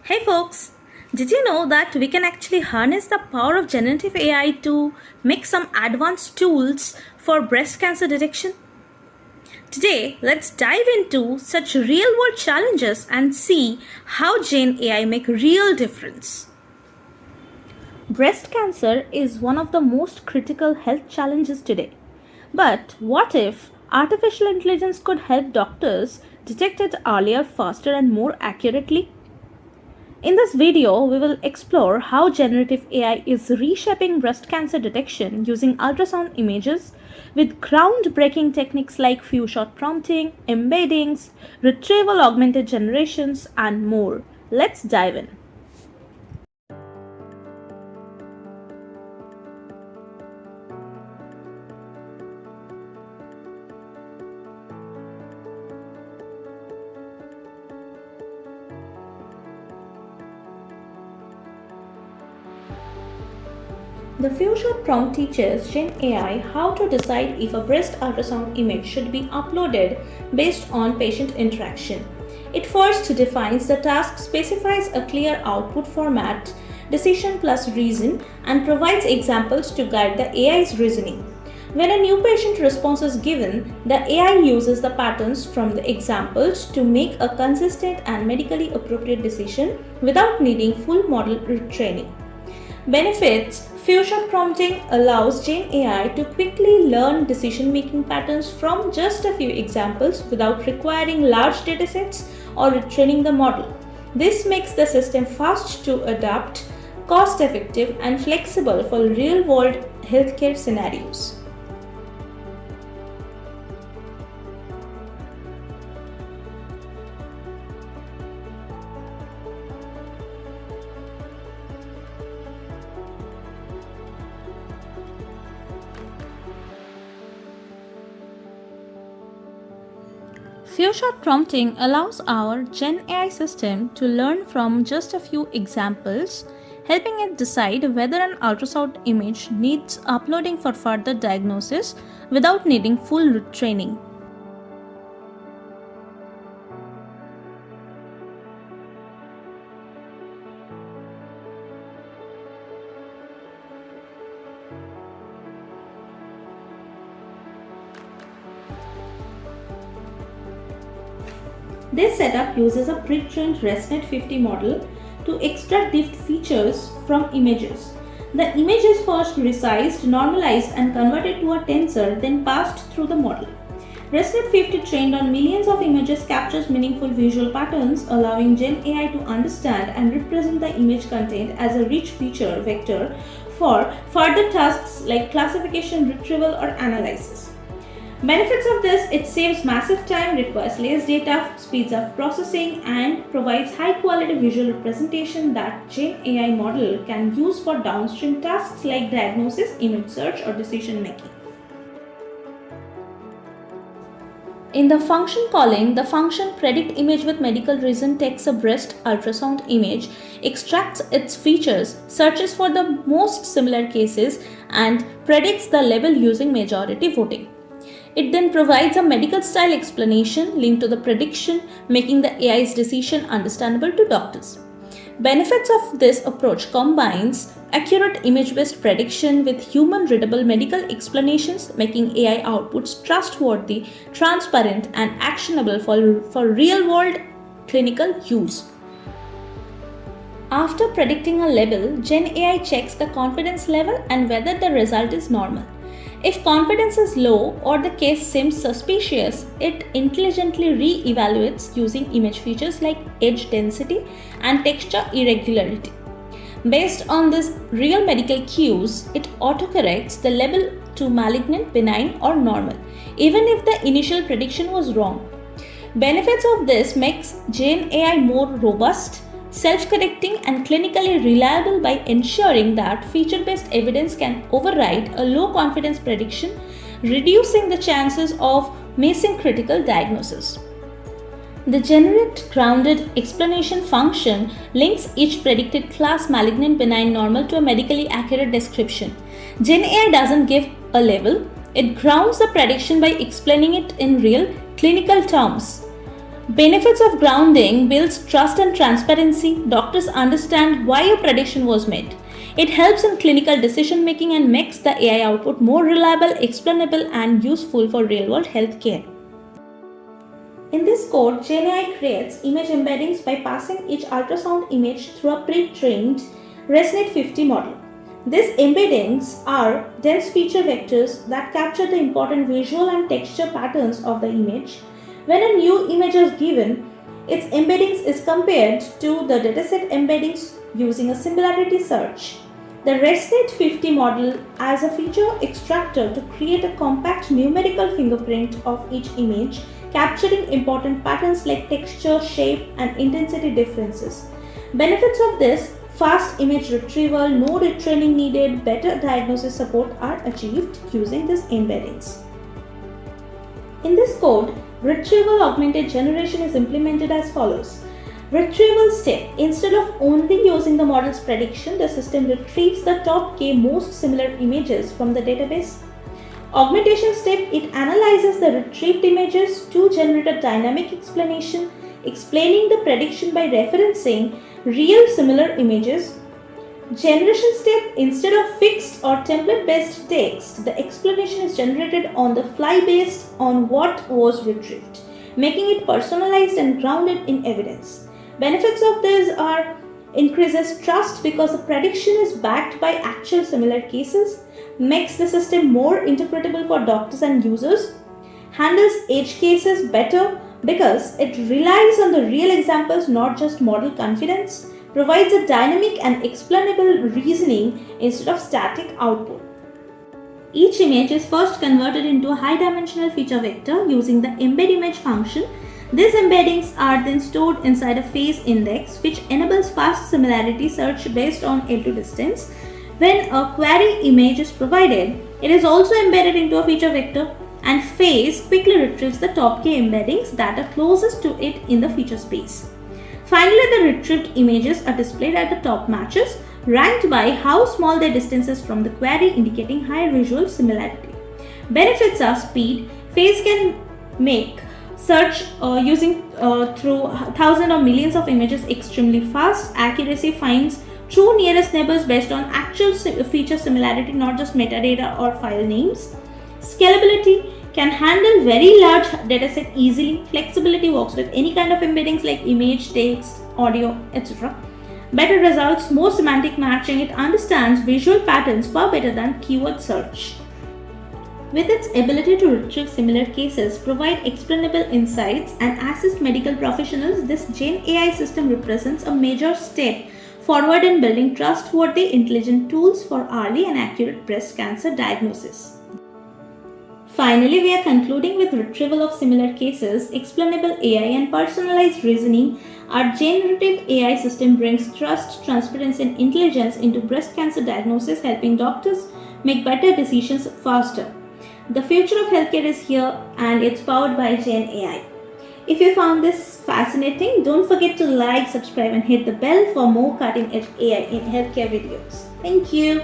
Hey folks, did you know that we can actually harness the power of generative AI to make some advanced tools for breast cancer detection? Today, let's dive into such real-world challenges and see how GenAI make real difference. Breast cancer is one of the most critical health challenges today. But what if artificial intelligence could help doctors detect it earlier, faster, and more accurately? In this video, we will explore how generative AI is reshaping breast cancer detection using ultrasound images with groundbreaking techniques like few-shot prompting, embeddings, retrieval augmented generations, and more. Let's dive in. The few-shot prompt teaches GenAI how to decide if a breast ultrasound image should be uploaded based on patient interaction. It first defines the task, specifies a clear output format, decision plus reason, and provides examples to guide the AI's reasoning. When a new patient response is given, the AI uses the patterns from the examples to make a consistent and medically appropriate decision without needing full model retraining. Benefits: few-shot prompting allows GenAI to quickly learn decision-making patterns from just a few examples without requiring large datasets or retraining the model. This makes the system fast to adapt, cost-effective, and flexible for real-world healthcare scenarios. Few-shot prompting allows our GenAI system to learn from just a few examples, helping it decide whether an ultrasound image needs uploading for further diagnosis without needing full retraining. This setup uses a pre-trained ResNet 50 model to extract deep features from images. The image is first resized, normalized, and converted to a tensor, then passed through the model. ResNet 50 trained on millions of images captures meaningful visual patterns, allowing GenAI to understand and represent the image content as a rich feature vector for further tasks like classification, retrieval, or analysis. Benefits of this: it saves massive time, requires less data, speeds up processing, and provides high quality visual representation that GenAI model can use for downstream tasks like diagnosis, image search, or decision making. In the function calling, the function predict image with medical reason takes a breast ultrasound image, extracts its features, searches for the most similar cases, and predicts the label using majority voting. It then provides a medical style explanation linked to the prediction, making the AI's decision understandable to doctors. Benefits of this approach combines accurate image-based prediction with human-readable medical explanations, making AI outputs trustworthy, transparent, and actionable for real-world clinical use. After predicting a label, GenAI checks the confidence level and whether the result is normal. If confidence is low or the case seems suspicious, it intelligently re-evaluates using image features like edge density and texture irregularity. Based on these real medical cues, it autocorrects the label to malignant, benign, or normal, even if the initial prediction was wrong. Benefits of this makes GenAI more robust, self-correcting, and clinically reliable by ensuring that feature-based evidence can override a low-confidence prediction, reducing the chances of missing critical diagnosis. The generate grounded explanation function links each predicted class, malignant, benign, normal, to a medically accurate description. GenAI doesn't give a label, it grounds the prediction by explaining it in real clinical terms. Benefits of grounding builds trust and transparency. Doctors understand why a prediction was made. It helps in clinical decision making and makes the AI output more reliable, explainable, and useful for real-world healthcare. In this code, GenAI creates image embeddings by passing each ultrasound image through a pre-trained ResNet 50 model. These embeddings are dense feature vectors that capture the important visual and texture patterns of the image. When a new image is given, its embeddings is compared to the dataset embeddings using a similarity search. The ResNet 50 model as a feature extractor to create a compact numerical fingerprint of each image, capturing important patterns like texture, shape, and intensity differences. Benefits of this: fast image retrieval, no retraining needed, better diagnosis support are achieved using these embeddings. In this code, retrieval augmented generation is implemented as follows. Retrieval step: instead of only using the model's prediction, the system retrieves the top k most similar images from the database. Augmentation step: it analyzes the retrieved images to generate a dynamic explanation, explaining the prediction by referencing real similar images. Generation step: instead of fixed or template based text, the explanation is generated on the fly based on what was retrieved, making it personalized and grounded in evidence. Benefits of this are: increases trust because the prediction is backed by actual similar cases, makes the system more interpretable for doctors and users, handles edge cases better because it relies on the real examples, not just model confidence, provides a dynamic and explainable reasoning instead of static output. Each image is first converted into a high-dimensional feature vector using the embed image function. These embeddings are then stored inside a phase index, which enables fast similarity search based on L2 distance. When a query image is provided, it is also embedded into a feature vector, and phase quickly retrieves the top k embeddings that are closest to it in the feature space. Finally, the retrieved images are displayed at the top matches, ranked by how small their distance is from the query, indicating high visual similarity. Benefits are speed. Phase can make search using through thousands or millions of images extremely fast. Accuracy finds true nearest neighbors based on actual feature similarity, not just metadata or file names. Scalability: can handle very large dataset easily. Flexibility: works with any kind of embeddings like image, text, audio, etc. Better results: more semantic matching. It understands visual patterns far better than keyword search. With its ability to retrieve similar cases, provide explainable insights, and assist medical professionals, this GenAI system represents a major step forward in building trustworthy, intelligent tools for early and accurate breast cancer diagnosis. Finally, we are concluding with retrieval of similar cases, explainable AI, and personalized reasoning. Our generative AI system brings trust, transparency, and intelligence into breast cancer diagnosis, helping doctors make better decisions faster. The future of healthcare is here, and it's powered by GenAI. If you found this fascinating, don't forget to like, subscribe, and hit the bell for more cutting-edge AI in healthcare videos. Thank you.